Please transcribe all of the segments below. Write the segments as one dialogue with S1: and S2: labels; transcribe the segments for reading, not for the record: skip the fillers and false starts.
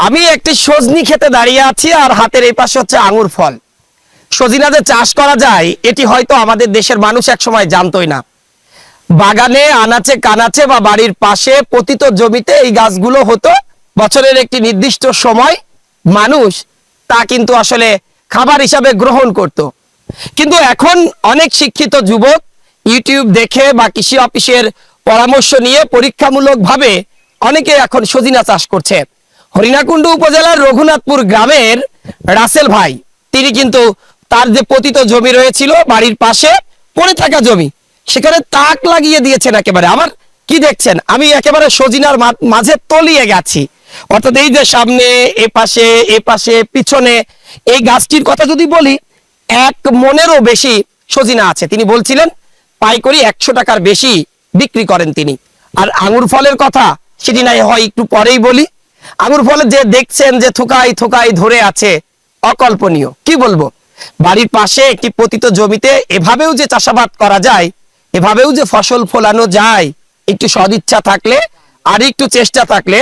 S1: আমি একটি সজনি খেতে দাঁড়িয়ে আছি আর হাতের এই পাশে হচ্ছে আঙ্গুর ফল। সজিনা যে চাষ করা যায় এটি হয়তো আমাদের দেশের মানুষ একসময় জানতোই না। বাগানে আনাচে কানাচে বা বাড়ির পাশে পতিত জমিতে এই গাছগুলো হতো। বছরের একটি নির্দিষ্ট সময় মানুষ তা কিন্তু আসলে খাবার হিসাবে গ্রহণ করত। কিন্তু এখন অনেক শিক্ষিত যুবক ইউটিউব দেখে বা কৃষি অফিসের পরামর্শ নিয়ে পরীক্ষামূলকভাবে অনেকে এখন সজিনা চাষ করছে। হরিণাকুণ্ডু উপজেলার রঘুনাথপুর গ্রামের রাসেল ভাই, তিনি কিন্তু তার যে পতিত জমি রয়েছিল বাড়ির পাশে পড়ে থাকা জমি, সেখানে তাক লাগিয়ে দিয়েছেন একেবারে। আমার কি দেখছেন, আমি একেবারে সজিনার মাঝে তলিয়ে গেছি। অর্থাৎ এই যে সামনে এ পাশে পিছনে এই গাছটির কথা যদি বলি, 1 মনেরও বেশি সজিনা আছে। তিনি বলছিলেন পাইকারি 100 টাকার বেশি বিক্রি করেন তিনি। আর আঙ্গুর ফলের কথা সেটি নাই হয় একটু পরেই বলি। আঙ্গুর ফলে যে দেখছেন যে থোকায় থোকায় ধরে আছে, অকল্পনীয়। কি বলবো, বাড়ির পাশে একটি পতিত জমিতে এভাবেও যে চাষাবাদ করা যায়, এভাবেও যে ফসল ফলানো যায়, একটু সদিচ্ছা থাকলে আর একটু চেষ্টা থাকলে,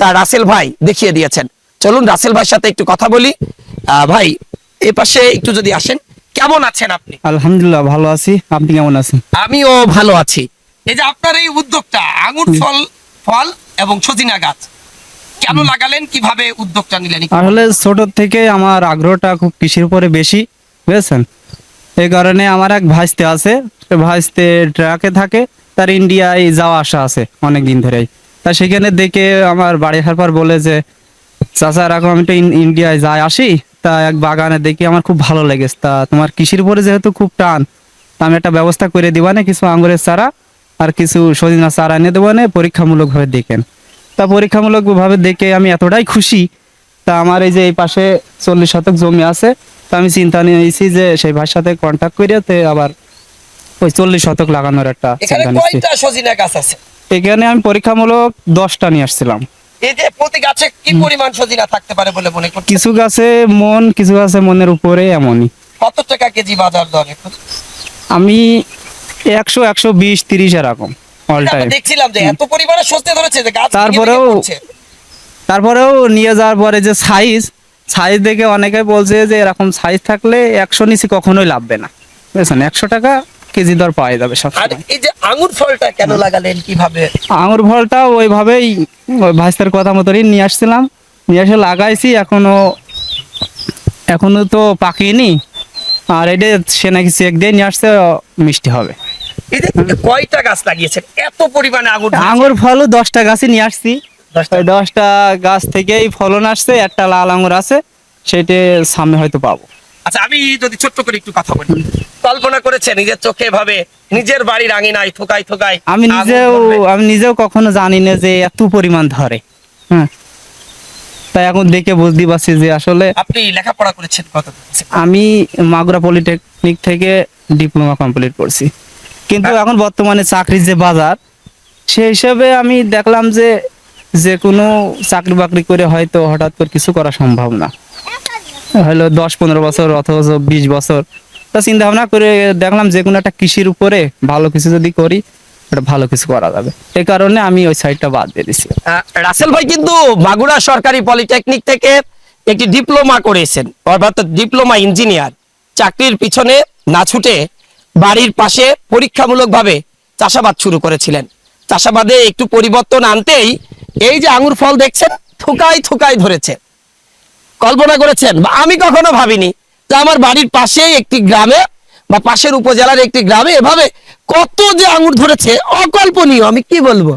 S1: তা রাসেল ভাই দেখিয়ে দিয়েছেন। চলুন রাসেল ভাইয়ের সাথে একটু কথা বলি। ভাই এ পাশে একটু যদি আসেন। কেমন আছেন আপনি?
S2: আলহামদুলিল্লাহ ভালো আছি, আপনি কেমন আছেন?
S1: আমিও ভালো আছি। এই যে আপনার এই উদ্যোগটা, আঙ্গুর ফল এবং সজিনা গাছ কেন লাগালেন, কিভাবে উদ্যোগটা নিলেন?
S2: আসলে ছোট থেকে আমার আগ্রহটা খুব কৃষির উপরে বেশি, বুঝেছেন। এই কারণে আমার এক ভাইস্তে আছে, সে ভাইস্তে ট্রাকে থাকে, তার ইন্ডিয়ায় যাওয়া আসা আছে অনেক দিন ধরেই। তা সেখানে দেখে আমার বাড়ি আসার পর বলে যে চাচা এরকম আমি তো ইন্ডিয়ায় যাই আসি, তা এক বাগানে দেখি আমার খুব ভালো লেগেছে। তা তোমার কৃষির উপরে যেহেতু খুব টান, তা আমি একটা ব্যবস্থা করে দিবা না, কিছু আঙ্গুরের চারা আর কিছু সজিনা চারা এনে দেবো না, পরীক্ষামূলকভাবে দেখেন। তা পরীক্ষামূলকভাবে দেখে আমি এতটাই খুশি। তা আমার এই যে এই পাশে 40 শতক জমি আছে, তা আমি চিন্তা নিয়েছি যে সেই ভাইয়ের সাথে কন্ট্যাক্ট করে আবার ওই 40 শতক লাগানোর একটা
S1: এখানে
S2: চিন্তা নিচ্ছি।
S1: কয়টা সজিনা গাছ আছে?
S2: এখানে আমি পরীক্ষামূলক 10টা নিয়ে আসছিলাম।
S1: এই যে প্রতি গাছে কি পরিমাণ সজিনা থাকতে পারে বলে মনে করছেন?
S2: কিছু গাছে মন, কিছু গাছে মনের উপরে এমনই।
S1: কত টাকা কেজি বাজার দর এখন?
S2: আমি 100, 120, 30 এরকম অল টাইম
S1: দেখছিলাম যে এত পরিমাণে সজনে ধরেছে যে গাছ
S2: তারপরেও নিয়ে যাওয়ার পরে যে সাইজ দেখে অনেকে বলছে যে এরকম সাইজ থাকলে 100 নিচে কখনোই লাভবে না, বুঝছেন। 100 টাকা কেজি দর পাওয়া যাবে সব।
S1: আর এই যে আঙ্গুর ফলটা কেন লাগালেন, কিভাবে?
S2: আঙুর ফলটা ওইভাবেই ওই ভাইস্তার কথা মতনই নিয়ে আসছিলাম, নিয়ে এসে লাগাইছি। এখনো তো পাকিনি, আর এটা সে নাকি চেক দিয়ে নিয়ে আসছে, মিষ্টি হবে।
S1: এই যে কয়টা গাছ লাগিয়েছেন এত পরিমাণে আঙ্গুর?
S2: আঙুর ফলও 10টা গাছই নিয়ে আসছি।
S1: 10টা?
S2: ওই 10টা গাছ থেকেই ফলন আসছে। একটা লাল আঙুর আছে, সেটা সামনে হয়তো পাবো।
S1: আচ্ছা, আমি যদি ছোট্ট করে একটু কথা বলি, কল্পনা করেছেন নিজের চোখে ভাবে নিজের বাড়ির আঙিনায় থোকায় থোকায়?
S2: আমি নিজেও কখনো জানি না যে এত পরিমাণ ধরে। হ্যাঁ, তাই এখন দেখে বুঝতে পারছি যে আসলে।
S1: আপনি লেখাপড়া করেছেন কত?
S2: আমি মাগুরা পলিটেকনিক থেকে ডিপ্লোমা কমপ্লিট করছি, কিন্তু এখন বর্তমানে চাকরির যে বাজার, সেই হিসাবে আমি দেখলাম যে যে কোনো চাকরি বাকরি করে হয়তো হঠাৎ করে কিছু করা সম্ভব না। হলো 10-15 বছর অথবা 20 বছর, তা চিন্তা ভাবনা করে দেখলাম যে কোনো একটা কৃষির উপরে ভালো কিছু যদি করি, এটা ভালো কিছু করা যাবে। এই কারণে আমি ওই সাইডটা বাদ দিয়ে দিছি।
S1: রাসেল ভাই কিন্তু মাগুরা সরকারি পলিটেকনিক থেকে একটি ডিপ্লোমা করেছেন, অর্থাৎ ডিপ্লোমা ইঞ্জিনিয়ার। চাকরির পিছনে না ছুটে বাড়ির পাশে পরীক্ষামূলকভাবে চাষাবাদ শুরু করেছিলেন। চাষাবাদে একটু পরিবর্তন আনতেই এই যে আঙ্গুর ফল দেখছেন থোকায় থোকায় ধরেছে। কল্পনা করেছেন, বা আমি কখনো ভাবিনি যে আমার বাড়ির পাশে একটি গ্রামে বা পাশের উপজেলার একটি গ্রামে এভাবে কত যে আঙ্গুর ধরেছে, অকল্পনীয়। আমি কি বলবো,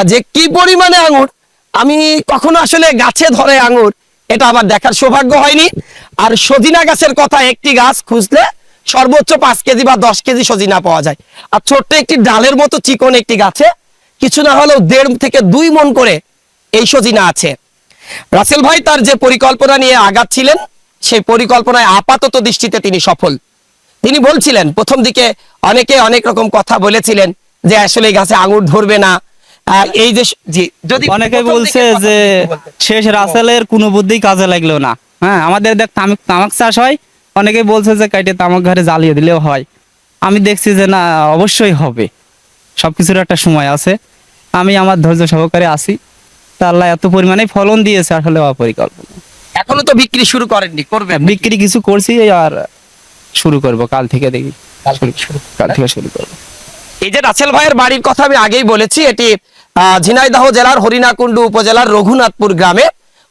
S1: যে কি পরিমাণে আঙ্গুর আমি কখনো আসলে গাছে ধরে আঙ্গুর এটা আবার দেখার সৌভাগ্য হয়নি। আর সজিনা গাছের কথা, একটি গাছ খুঁজলে সর্বোচ্চ 5 কেজি বা 10 কেজি সজিনা পাওয়া যায়। আর ছোট্ট একটি ডালের মতো চিকন একটি গাছে কিছু না হলেও 1.5 থেকে 2 মণ করে এই সজিনা আছে। রাসেল ভাই তার যে পরিকল্পনা নিয়ে আগাচ্ছিলেন, সেই পরিকল্পনায় আপাতত দৃষ্টিতে তিনি সফল। তিনি বলছিলেন প্রথম দিকে অনেকে অনেক রকম কথা বলেছিলেন যে আসলে এই গাছে আঙ্গুর ধরবে না। এই যে যদি
S2: অনেকে বলছে যে শেষ রাসেলের কোনো বুদ্ধি কাজে লাগলো না। হ্যাঁ, আমাদের দেখ তামাক চাষ হয়, অনেকে বলছে যে কাইটে তামাক ঘরে জ্বালিয়ে দিলেও হয়। আমি দেখছি যে না, অবশ্যই হবে, সবকিছুর একটা সময় আছে। আমি আমার ধৈর্য সহকারে আছি। তা আল্লাহ এত পরিমাণে ফলন দিয়েছে, আসলে অপরিকল্পনা।
S1: এখনো তো বিক্রি শুরু করেননি, করবেন?
S2: বিক্রি কিছু করছি, আর শুরু করব কাল থেকে, দেখি কাল থেকে শুরু করবো।
S1: এই যে রাসেল ভাইয়ের বাড়ির কথা আমি আগেই বলেছি, এটি ঝিনাইদহ জেলার হরিণাকুণ্ডু উপজেলার রঘুনাথপুর গ্রামে।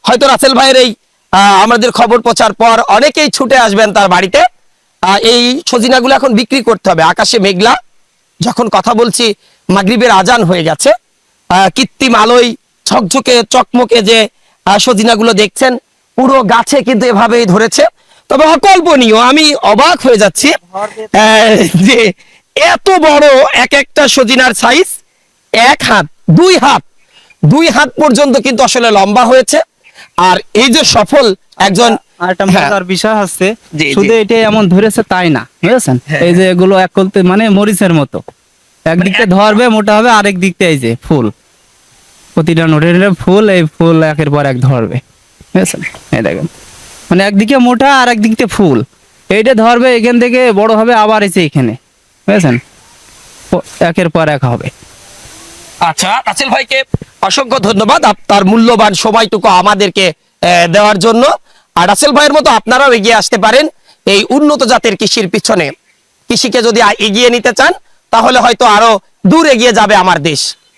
S1: হয়তো রাসেল ভাইয়ের এই আমাদের খবর পৌঁছার পর অনেকেই ছুটে আসবেন তার বাড়িতে। এই সজিনাগুলো এখন বিক্রি করতে হবে। আকাশে মেঘলা, যখন কথা বলছি মাগরিবের আজান হয়ে গেছে। কৃত্রিম আলোয় ঝকঝকে চকমকে যে সজিনাগুলো দেখছেন, পুরো গাছে কিন্তু এভাবেই ধরেছে। তবে অকল্পনীয়, আমি অবাক হয়ে যাচ্ছি যে এত বড় এক একটা সজিনার সাইজ 1 হাত 2 হাত পর্যন্ত কিন্তু আসলে লম্বা হয়েছে। আর এই যে সফল একজন,
S2: আর একটা
S1: হ্যাঁ,
S2: মজার বিষয় হচ্ছে,
S1: জি, জি।
S2: শুধু এটা এমন ধরেছে তাই না, বুঝেছেন?
S1: হ্যাঁ,
S2: এই যে এগুলো এক করতে মানে মরিচের মতো, একদিক থেকে ধরবে মোটা হবে, আরেক দিক থেকে এই যে ফুল, প্রতিটা নোটের ফুল, এই ফুল একের পর এক ধরবে, বুঝেছেন? এই দেখেন, মানে একদিকে মোটা আর একদিক থেকে ফুল, এইটা ধরবে, এখান থেকে বড় হবে, আবার এসে এখানে, বুঝেছেন, একের পর এক হবে।
S1: আচ্ছা, রাসেল ভাইকে অসংখ্য ধন্যবাদ আপনার মূল্যবান সময়টুকু আমাদেরকে দেওয়ার জন্য। আর রাসেল ভাইয়ের মতো আপনারাও এগিয়ে আসতে পারেন এই উন্নত জাতের কৃষির পিছনে। কৃষিকে যদি এগিয়ে নিতে চান, তাহলে হয়তো আরো দূর এগিয়ে যাবে আমার দেশ।